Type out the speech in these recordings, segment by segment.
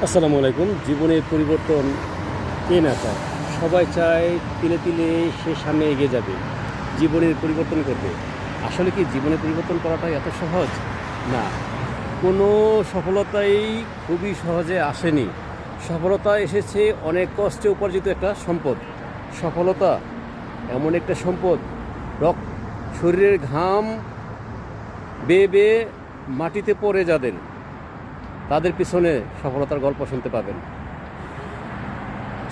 আসসালামু আলাইকুম। জীবনের পরিবর্তন কে না চায়? সবাই চায় তিলে তিলে সে সামনে এগিয়ে যাবে, জীবনের পরিবর্তন করবে। আসলে কি জীবনের পরিবর্তন করাটা এত সহজ না। কোনো সফলতাই খুবই সহজে আসেনি। সফলতা এসেছে অনেক কষ্টে উপার্জিত একটা সম্পদ। সফলতা এমন একটা সম্পদ, শরীরের ঘাম বেয়ে বেয়ে মাটিতে পড়ে যাদের, তাদের পিছনে সফলতার গল্প শুনতে পাবেন।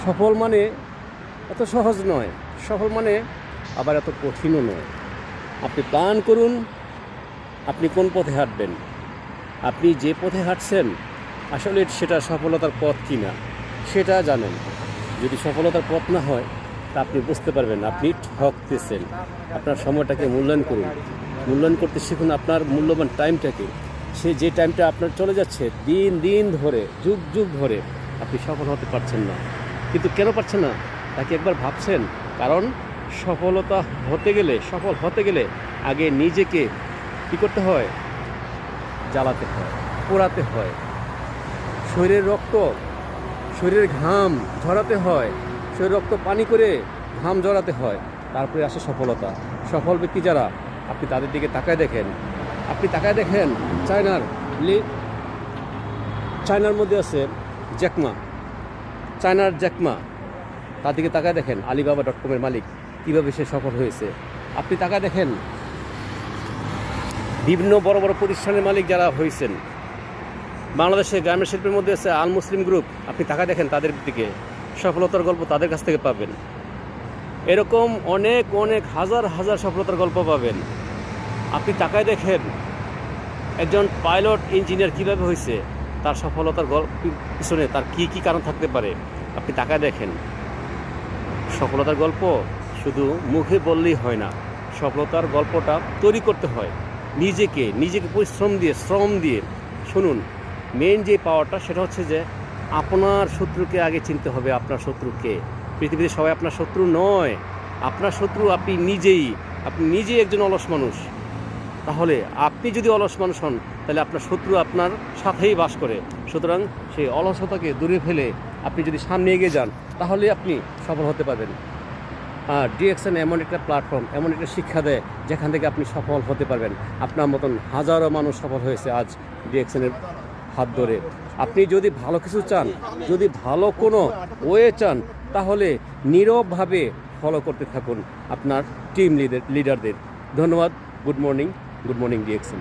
সফল মানে এত সহজ নয়, সফল মানে আবার এত কঠিনও নয়। আপনি প্ল্যান করুন, আপনি কোন পথে হাঁটবেন, আপনি যে পথে হাঁটছেন আসলে সেটা সফলতার পথ কি না সেটা জানেন। যদি সফলতার পথ না হয় তা আপনি বুঝতে পারবেন আপনি ঠকতেছেন। আপনার সময়টাকে মূল্যায়ন করুন, মূল্যায়ন করতে শিখুন আপনার মূল্যবান টাইমটাকে। যে টাইমটা আপনার চলে যাচ্ছে দিন দিন ধরে, যুগ যুগ ধরে, আপনি সফল হতে পারছেন না। কিন্তু কেন পারছেন না তা কি একবার ভাবছেন? কারণ সফল হতে গেলে আগে নিজেকে কী করতে হয়? জ্বালাতে হয়, পোড়াতে হয়, শরীরের ঘাম ঝরাতে হয়, শরীরের রক্ত পানি করে ঘাম ঝরাতে হয়, তারপরে আসে সফলতা। সফল ব্যক্তি যারা, আপনি তাদের দিকে তাকায় দেখেন। চায়নার মধ্যে আছে চায়নার জ্যাকমা। তার দিকে তাকায় দেখেন Alibaba.com-এর মালিক কীভাবে সে সফল হয়েছে। আপনি তাকায় দেখেন বিভিন্ন বড় বড় প্রতিষ্ঠানের মালিক যারা হয়েছেন। বাংলাদেশের গ্রামের শিল্পের মধ্যে আছে আল মুসলিম গ্রুপ। আপনি তাকায় দেখেন তাদের দিকে, সফলতার গল্প তাদের কাছ থেকে পাবেন। এরকম অনেক অনেক হাজার হাজার সফলতার গল্প পাবেন। আপনি তাকায় দেখেন একজন পাইলট ইঞ্জিনিয়ার কীভাবে হয়েছে, তার সফলতার পিছনে তার কী কী কারণ থাকতে পারে। আপনি তাকায় দেখেন। সফলতার গল্প শুধু মুখে বললেই হয় না, সফলতার গল্পটা তৈরি করতে হয় নিজেকে শ্রম দিয়ে। শুনুন, মেন যে পাওয়ারটা সেটা হচ্ছে যে আপনার শত্রুকে আগে চিনতে হবে। আপনার শত্রুকে, পৃথিবীতে সবাই আপনার শত্রু নয়। আপনার শত্রু আপনি নিজেই একজন অলস মানুষ। তাহলে আপনি যদি অলস মানুষ হন তাহলে আপনার শত্রু আপনার সাথেই বাস করে। সুতরাং সেই অলসতাকে দূরে ফেলে আপনি যদি সামনে এগিয়ে যান তাহলে আপনি সফল হতে পারবেন। আর ডিএক্সএন এমন একটা প্ল্যাটফর্ম, এমন একটা শিক্ষা দেয় যেখান থেকে আপনি সফল হতে পারবেন। আপনার মতন হাজারো মানুষ সফল হয়েছে আজ ডিএক্সএনের হাত ধরে। আপনি যদি ভালো কিছু চান, যদি ভালো কোনো ওয়ে চান, তাহলে নীরবভাবে ফলো করতে থাকুন আপনার টিম লিডারদের। ধন্যবাদ। Good morning DXN.